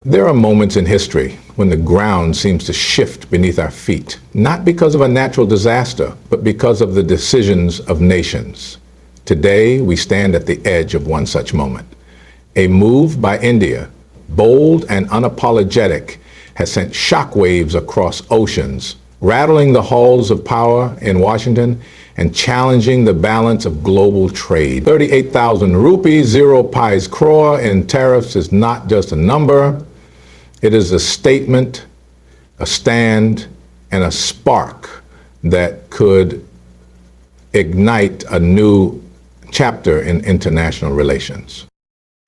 There are moments in history when the ground seems to shift beneath our feet, not because of a natural disaster, but because of the decisions of nations. Today, we stand at the edge of one such moment. A move by India, bold and unapologetic, has sent shockwaves across oceans, rattling the halls of power in Washington and challenging the balance of global trade. 38,000 rupees, 0 pies crore in tariffs is not just a number. It is a statement, a stand, and a spark that could ignite a new chapter in international relations.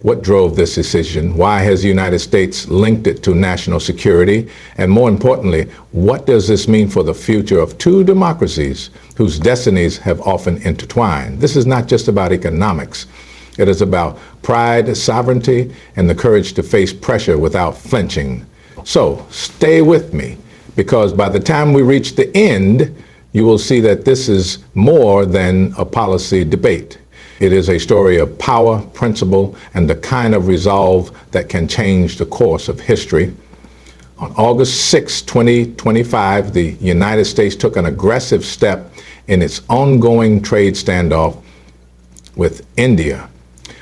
What drove this decision? Why has the United States linked it to national security? And more importantly, what does this mean for the future of two democracies whose destinies have often intertwined? This is not just about economics. It is about pride, sovereignty, and the courage to face pressure without flinching. So stay with me, because by the time we reach the end, you will see that this is more than a policy debate. It is a story of power, principle, and the kind of resolve that can change the course of history. On August 6, 2025, the United States took an aggressive step in its ongoing trade standoff with India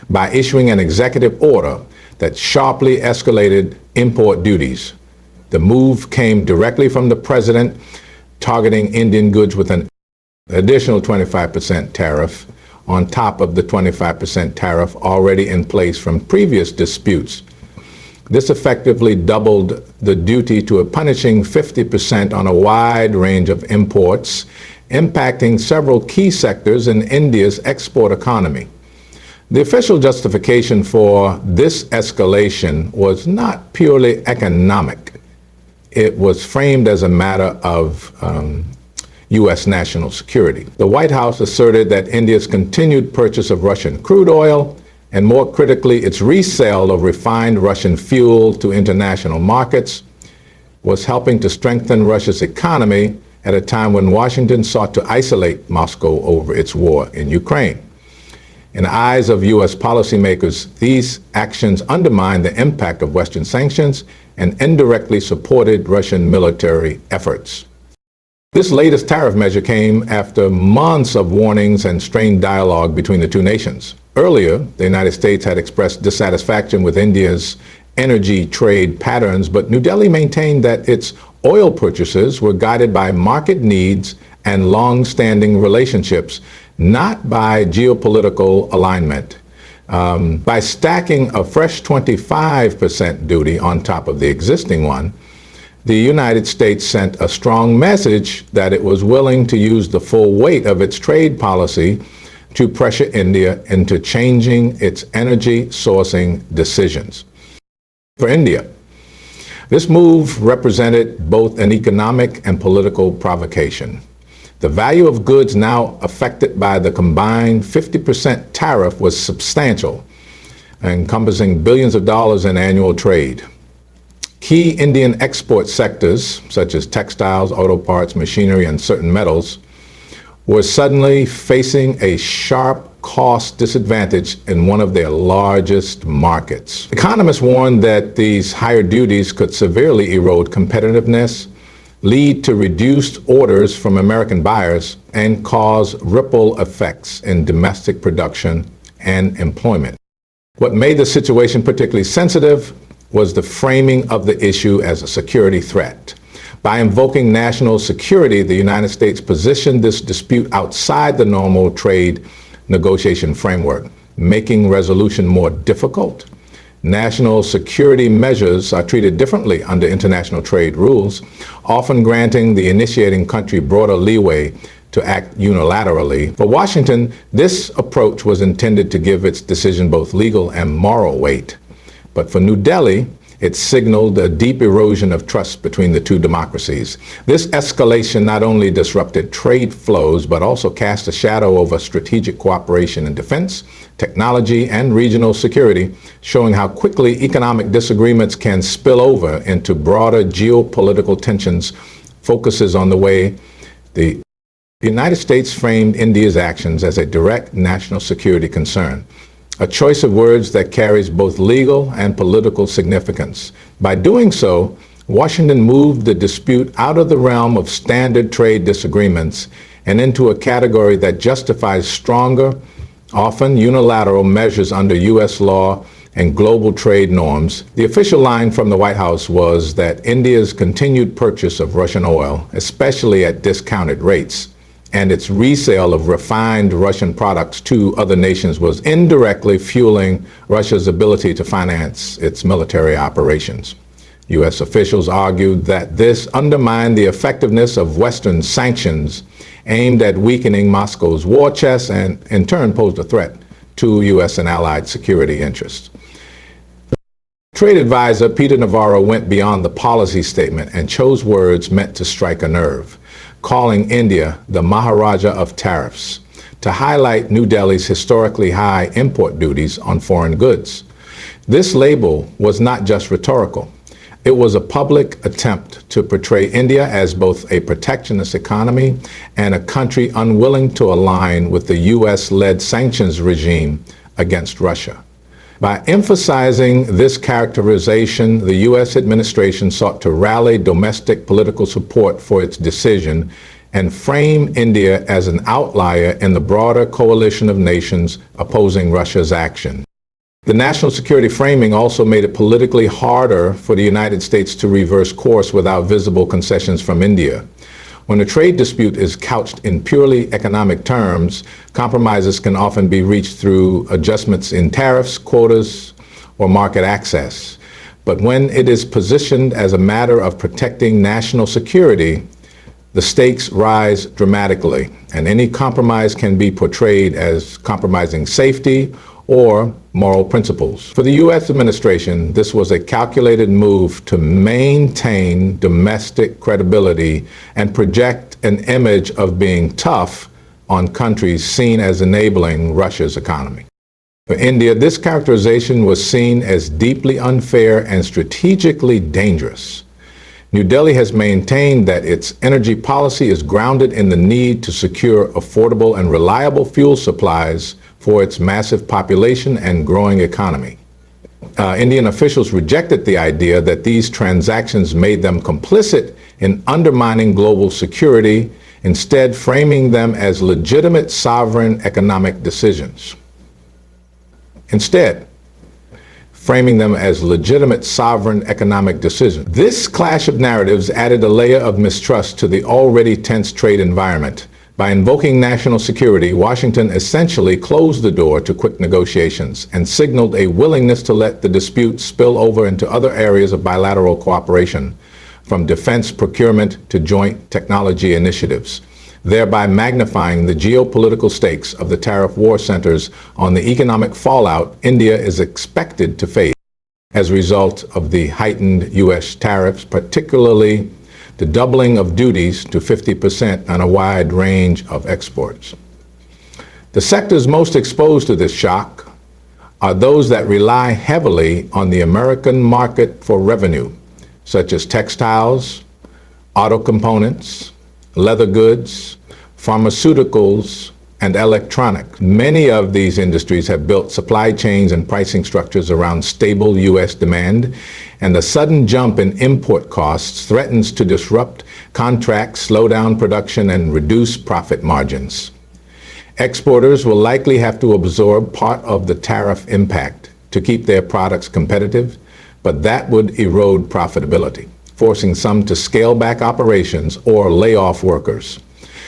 by issuing an executive order that sharply escalated import duties. The move came directly from the president, targeting Indian goods with an additional 25% tariff on top of the 25% tariff already in place from previous disputes. This effectively doubled the duty to a punishing 50% on a wide range of imports, impacting several key sectors in India's export economy. The official justification for this escalation was not purely economic. It was framed as a matter of U.S. national security. The White House asserted that India's continued purchase of Russian crude oil, and more critically, its resale of refined Russian fuel to international markets, was helping to strengthen Russia's economy at a time when Washington sought to isolate Moscow over its war in Ukraine. In the eyes of U.S. policymakers, these actions undermined the impact of Western sanctions and indirectly supported Russian military efforts. This latest tariff measure came after months of warnings and strained dialogue between the two nations. Earlier, the United States had expressed dissatisfaction with India's energy trade patterns, but New Delhi maintained that its oil purchases were guided by market needs and long-standing relationships, not by geopolitical alignment. By stacking a fresh 25% duty on top of the existing one, the United States sent a strong message that it was willing to use the full weight of its trade policy to pressure India into changing its energy sourcing decisions. For India, this move represented both an economic and political provocation. The value of goods now affected by the combined 50% tariff was substantial, encompassing billions of dollars in annual trade. Key Indian export sectors, such as textiles, auto parts, machinery, and certain metals, were suddenly facing a sharp cost disadvantage in one of their largest markets. Economists warned that these higher duties could severely erode competitiveness, lead to reduced orders from American buyers, and cause ripple effects in domestic production and employment. What made the situation particularly sensitive was the framing of the issue as a security threat. By invoking national security, the United States positioned this dispute outside the normal trade negotiation framework, making resolution more difficult. National security measures are treated differently under international trade rules, often granting the initiating country broader leeway to act unilaterally. For Washington, this approach was intended to give its decision both legal and moral weight. But for New Delhi, it signaled a deep erosion of trust between the two democracies. This escalation not only disrupted trade flows, but also cast a shadow over strategic cooperation in defense, technology, and regional security, showing how quickly economic disagreements can spill over into broader geopolitical tensions. Focuses on the way the United States framed India's actions as a direct national security concern. a choice of words that carries both legal and political significance. By doing so, Washington moved the dispute out of the realm of standard trade disagreements and into a category that justifies stronger, often unilateral measures under U.S. law and global trade norms. The official line from the White House was that India's continued purchase of Russian oil, especially at discounted rates, and its resale of refined Russian products to other nations was indirectly fueling Russia's ability to finance its military operations. U.S. officials argued that this undermined the effectiveness of Western sanctions aimed at weakening Moscow's war chest and in turn posed a threat to U.S. and allied security interests. Trade advisor Peter Navarro went beyond the policy statement and chose words meant to strike a nerve, calling India the Maharaja of tariffs, to highlight New Delhi's historically high import duties on foreign goods. This label was not just rhetorical. It was a public attempt to portray India as both a protectionist economy and a country unwilling to align with the U.S.-led sanctions regime against Russia. By emphasizing this characterization, the U.S. administration sought to rally domestic political support for its decision and frame India as an outlier in the broader coalition of nations opposing Russia's action. The national security framing also made it politically harder for the United States to reverse course without visible concessions from India. When a trade dispute is couched in purely economic terms, compromises can often be reached through adjustments in tariffs, quotas, or market access. But when it is positioned as a matter of protecting national security, the stakes rise dramatically, and any compromise can be portrayed as compromising safety or moral principles. For the U.S. administration, this was a calculated move to maintain domestic credibility and project an image of being tough on countries seen as enabling Russia's economy. For India, this characterization was seen as deeply unfair and strategically dangerous. New Delhi has maintained that its energy policy is grounded in the need to secure affordable and reliable fuel supplies for its massive population and growing economy. Indian officials rejected the idea that these transactions made them complicit in undermining global security, instead framing them as legitimate sovereign economic decisions. This clash of narratives added a layer of mistrust to the already tense trade environment. By invoking national security, Washington essentially closed the door to quick negotiations and signaled a willingness to let the dispute spill over into other areas of bilateral cooperation, from defense procurement to joint technology initiatives, thereby magnifying the geopolitical stakes of the tariff war centers on the economic fallout India is expected to face as a result of the heightened U.S. tariffs, particularly the doubling of duties to 50% on a wide range of exports. The sectors most exposed to this shock are those that rely heavily on the American market for revenue, such as textiles, auto components, leather goods, pharmaceuticals, and electronics. Many of these industries have built supply chains and pricing structures around stable U.S. demand, and the sudden jump in import costs threatens to disrupt contracts, slow down production, and reduce profit margins. Exporters will likely have to absorb part of the tariff impact to keep their products competitive, but that would erode profitability, forcing some to scale back operations or lay off workers.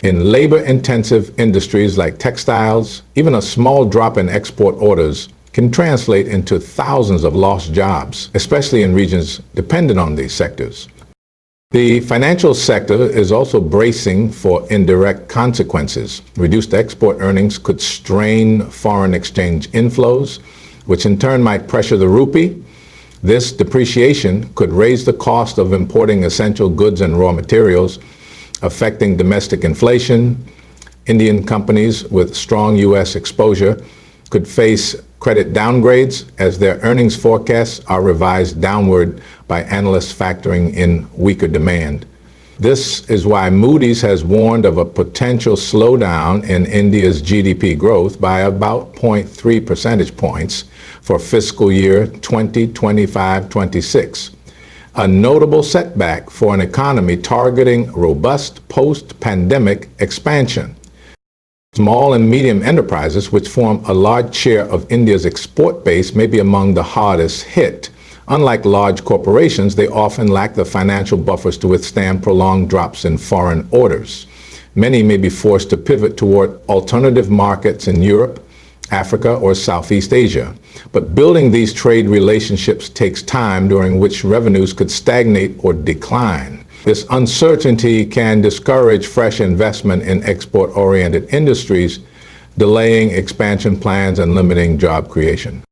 In labor-intensive industries like textiles, even a small drop in export orders can translate into thousands of lost jobs, especially in regions dependent on these sectors. The financial sector is also bracing for indirect consequences. Reduced export earnings could strain foreign exchange inflows, which in turn might pressure the rupee. This depreciation could raise the cost of importing essential goods and raw materials, affecting domestic inflation. Indian companies with strong U.S. exposure could face credit downgrades as their earnings forecasts are revised downward by analysts factoring in weaker demand. This is why Moody's has warned of a potential slowdown in India's GDP growth by about 0.3 percentage points for fiscal year 2025-26, a notable setback for an economy targeting robust post-pandemic expansion. Small and medium enterprises, which form a large share of India's export base, may be among the hardest hit. Unlike large corporations, they often lack the financial buffers to withstand prolonged drops in foreign orders. Many may be forced to pivot toward alternative markets in Europe, Africa, or Southeast Asia. But building these trade relationships takes time, during which revenues could stagnate or decline. This uncertainty can discourage fresh investment in export-oriented industries, delaying expansion plans and limiting job creation.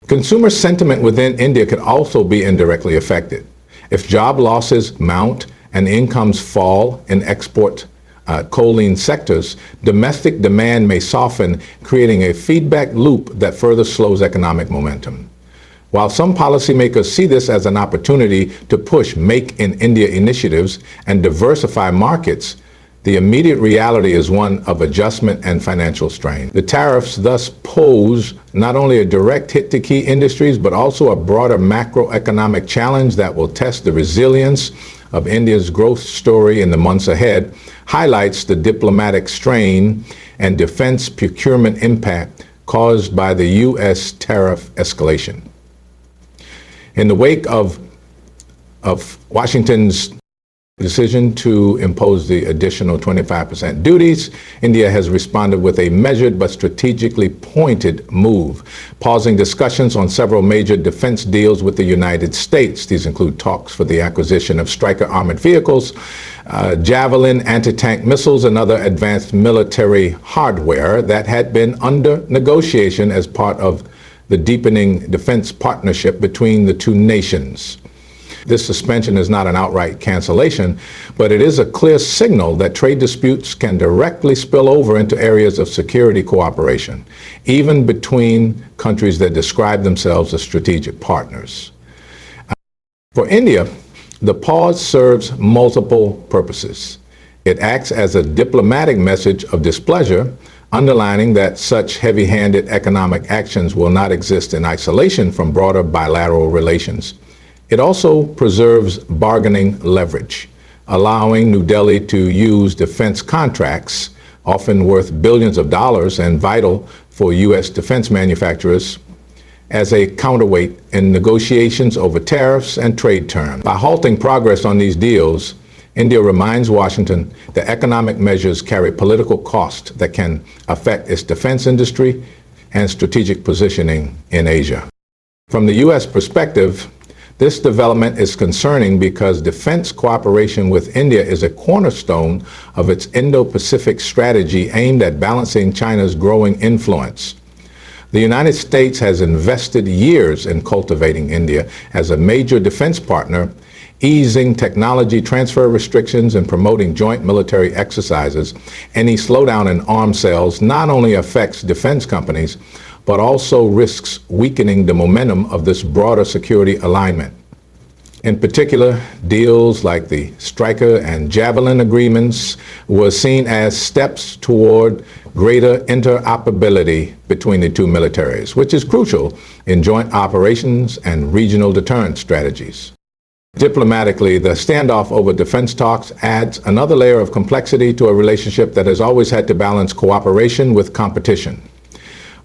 Consumer sentiment within India could also be indirectly affected. If job losses mount and incomes fall in export choline sectors, domestic demand may soften, creating a feedback loop that further slows economic momentum. While some policymakers see this as an opportunity to push Make in India initiatives and diversify markets, the immediate reality is one of adjustment and financial strain. The tariffs thus pose not only a direct hit to key industries, but also a broader macroeconomic challenge that will test the resilience of India's growth story in the months ahead, highlights the diplomatic strain and defense procurement impact caused by the U.S. tariff escalation. In the wake of Washington's decision to impose the additional 25% duties, India has responded with a measured but strategically pointed move, pausing discussions on several major defense deals with the United States. These include talks for the acquisition of Stryker armored vehicles, Javelin anti-tank missiles, and other advanced military hardware that had been under negotiation as part of the deepening defense partnership between the two nations. This suspension is not an outright cancellation, but it is a clear signal that trade disputes can directly spill over into areas of security cooperation, even between countries that describe themselves as strategic partners. For India, the pause serves multiple purposes. It acts as a diplomatic message of displeasure, underlining that such heavy-handed economic actions will not exist in isolation from broader bilateral relations. It also preserves bargaining leverage, allowing New Delhi to use defense contracts, often worth billions of dollars and vital for U.S. defense manufacturers, as a counterweight in negotiations over tariffs and trade terms. By halting progress on these deals, India reminds Washington that economic measures carry political cost that can affect its defense industry and strategic positioning in Asia. From the U.S. perspective, this development is concerning because defense cooperation with India is a cornerstone of its Indo-Pacific strategy aimed at balancing China's growing influence. The United States has invested years in cultivating India as a major defense partner, easing technology transfer restrictions and promoting joint military exercises. Any slowdown in arms sales not only affects defense companies, but also risks weakening the momentum of this broader security alignment. In particular, deals like the Stryker and Javelin agreements were seen as steps toward greater interoperability between the two militaries, which is crucial in joint operations and regional deterrence strategies. Diplomatically, the standoff over defense talks adds another layer of complexity to a relationship that has always had to balance cooperation with competition.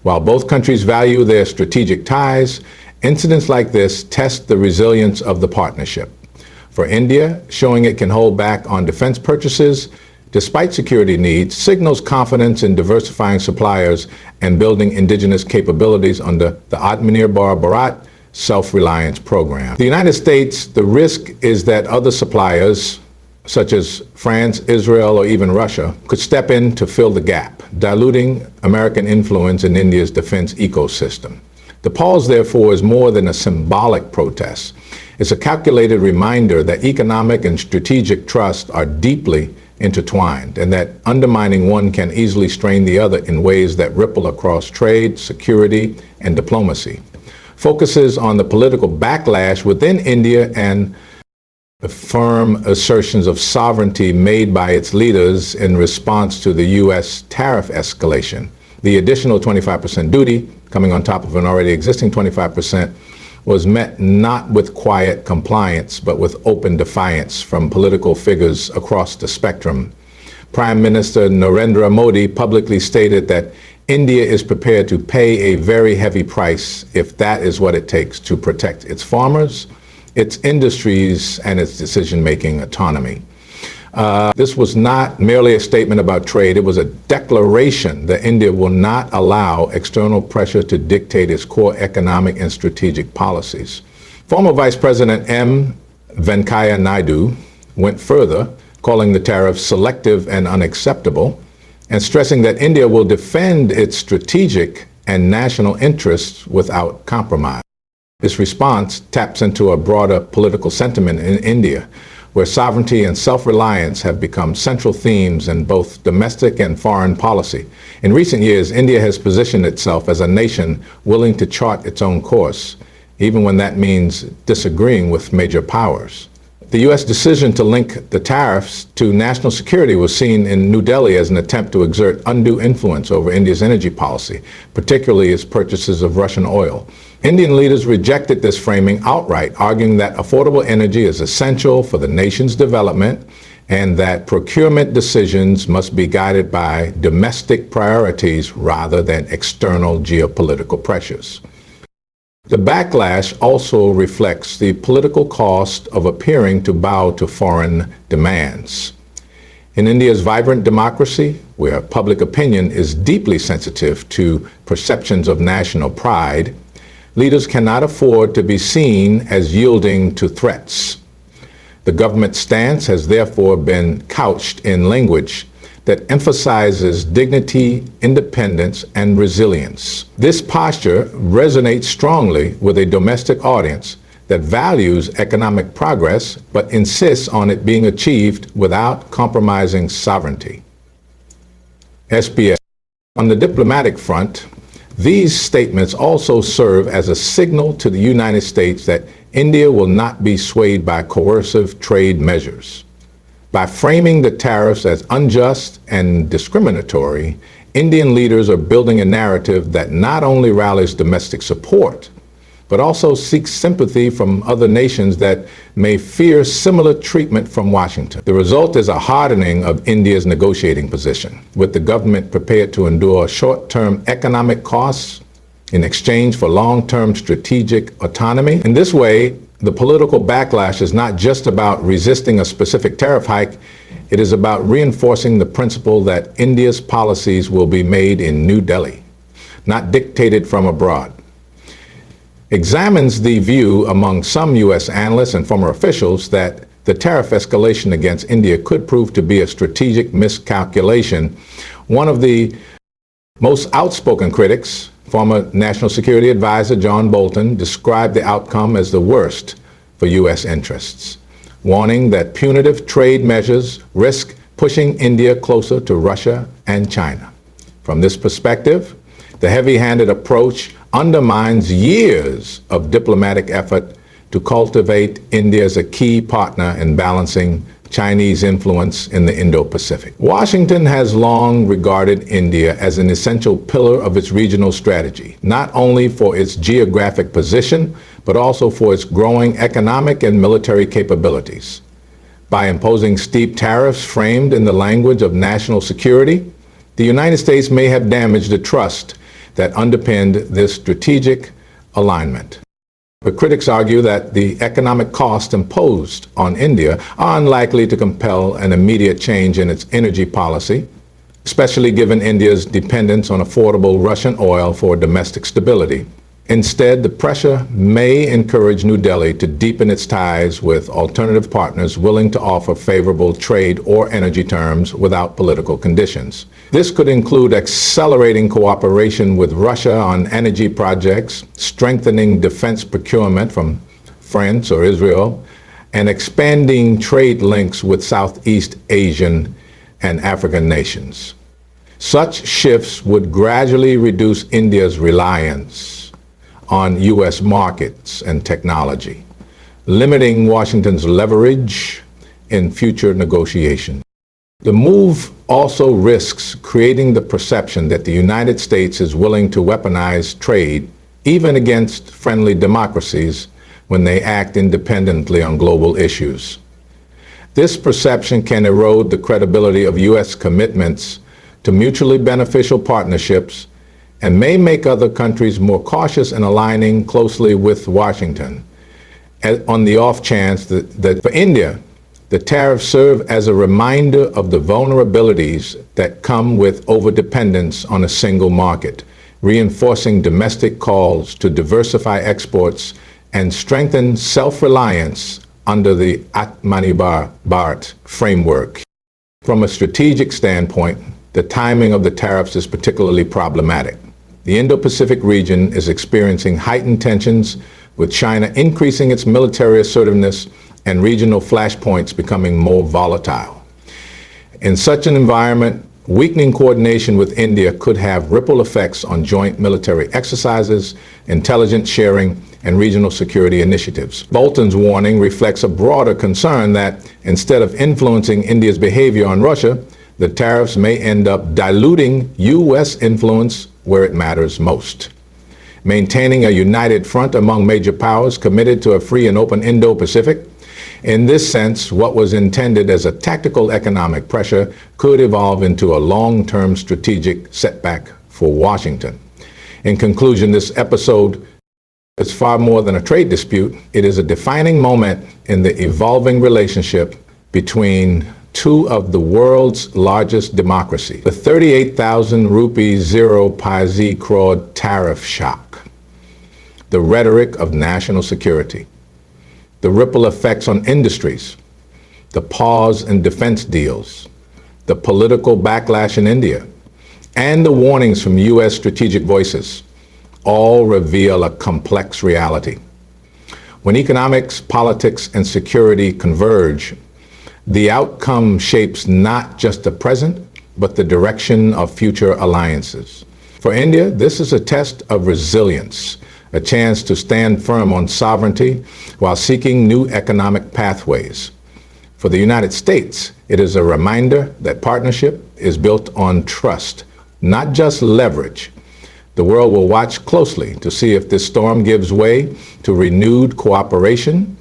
While both countries value their strategic ties, incidents like this test the resilience of the partnership. For India, showing it can hold back on defense purchases despite security needs signals confidence in diversifying suppliers and building indigenous capabilities under the Atmanirbhar Bharat self-reliance program. The United States, the risk is that other suppliers, such as France, Israel, or even Russia, could step in to fill the gap, diluting American influence in India's defense ecosystem. The pause, therefore, is more than a symbolic protest. It's a calculated reminder that economic and strategic trust are deeply intertwined, and that undermining one can easily strain the other in ways that ripple across trade, security, and diplomacy. Focuses on the political backlash within India and The firm assertions of sovereignty made by its leaders in response to the U.S. tariff escalation. The additional 25% duty, coming on top of an already existing 25%, was met not with quiet compliance, but with open defiance from political figures across the spectrum. Prime Minister Narendra Modi publicly stated that India is prepared to pay a very heavy price if that is what it takes to protect its farmers, its industries, and its decision-making autonomy. This was not merely a statement about trade. It was a declaration that India will not allow external pressure to dictate its core economic and strategic policies. Former Vice President M. Venkaiah Naidu went further, calling the tariffs selective and unacceptable, and stressing that India will defend its strategic and national interests without compromise. This response taps into a broader political sentiment in India, where sovereignty and self-reliance have become central themes in both domestic and foreign policy. In recent years, India has positioned itself as a nation willing to chart its own course, even when that means disagreeing with major powers. The U.S. decision to link the tariffs to national security was seen in New Delhi as an attempt to exert undue influence over India's energy policy, particularly its purchases of Russian oil. Indian leaders rejected this framing outright, arguing that affordable energy is essential for the nation's development and that procurement decisions must be guided by domestic priorities rather than external geopolitical pressures. The backlash also reflects the political cost of appearing to bow to foreign demands. In India's vibrant democracy, where public opinion is deeply sensitive to perceptions of national pride, leaders cannot afford to be seen as yielding to threats. The government's stance has therefore been couched in language that emphasizes dignity, independence, and resilience. This posture resonates strongly with a domestic audience that values economic progress but insists on it being achieved without compromising sovereignty. SPS. On the diplomatic front, these statements also serve as a signal to the United States that India will not be swayed by coercive trade measures. By framing the tariffs as unjust and discriminatory, Indian leaders are building a narrative that not only rallies domestic support, but also seeks sympathy from other nations that may fear similar treatment from Washington. The result is a hardening of India's negotiating position, with the government prepared to endure short-term economic costs in exchange for long-term strategic autonomy. In this way, the political backlash is not just about resisting a specific tariff hike, it is about reinforcing the principle that India's policies will be made in New Delhi, not dictated from abroad. Examines the view among some U.S. analysts and former officials that the tariff escalation against India could prove to be a strategic miscalculation. One of the most outspoken critics, former National Security Advisor John Bolton, described the outcome as the worst for U.S. interests, warning that punitive trade measures risk pushing India closer to Russia and China. From this perspective, the heavy-handed approach undermines years of diplomatic effort to cultivate India as a key partner in balancing Chinese influence in the Indo-Pacific. Washington has long regarded India as an essential pillar of its regional strategy, not only for its geographic position, but also for its growing economic and military capabilities. By imposing steep tariffs framed in the language of national security, the United States may have damaged the trust that underpinned this strategic alignment. But critics argue that the economic costs imposed on India are unlikely to compel an immediate change in its energy policy, especially given India's dependence on affordable Russian oil for domestic stability. Instead, the pressure may encourage New Delhi to deepen its ties with alternative partners willing to offer favorable trade or energy terms without political conditions. This could include accelerating cooperation with Russia on energy projects, strengthening defense procurement from France or Israel, and expanding trade links with Southeast Asian and African nations. Such shifts would gradually reduce India's reliance on U.S. markets and technology, limiting Washington's leverage in future negotiations. The move also risks creating the perception that the United States is willing to weaponize trade, even against friendly democracies, when they act independently on global issues. This perception can erode the credibility of U.S. commitments to mutually beneficial partnerships and may make other countries more cautious in aligning closely with Washington. On the off chance that for India, the tariffs serve as a reminder of the vulnerabilities that come with overdependence on a single market, reinforcing domestic calls to diversify exports and strengthen self-reliance under the Atmanirbhar Bharat framework. From a strategic standpoint, the timing of the tariffs is particularly problematic. The Indo-Pacific region is experiencing heightened tensions, with China increasing its military assertiveness and regional flashpoints becoming more volatile. In such an environment, weakening coordination with India could have ripple effects on joint military exercises, intelligence sharing, and regional security initiatives. Bolton's warning reflects a broader concern that instead of influencing India's behavior on Russia, the tariffs may end up diluting U.S. influence where it matters most. Maintaining a united front among major powers committed to a free and open Indo-Pacific, in this sense, what was intended as a tactical economic pressure could evolve into a long-term strategic setback for Washington. In conclusion, this episode is far more than a trade dispute. It is a defining moment in the evolving relationship between two of the world's largest democracies. The 38,000 rupee zero paise crore tariff shock, the rhetoric of national security, the ripple effects on industries, the pause in defense deals, the political backlash in India, and the warnings from U.S. strategic voices all reveal a complex reality. When economics, politics, and security converge, the outcome shapes not just the present, but the direction of future alliances. For India, this is a test of resilience, a chance to stand firm on sovereignty while seeking new economic pathways. For the United States, it is a reminder that partnership is built on trust, not just leverage. The world will watch closely to see if this storm gives way to renewed cooperation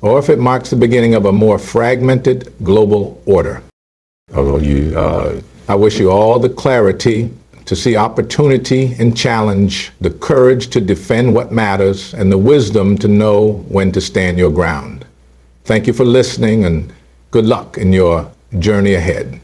or if it marks the beginning of a more fragmented global order. I wish you all the clarity to see opportunity and challenge, the courage to defend what matters, and the wisdom to know when to stand your ground. Thank you for listening, and good luck in your journey ahead.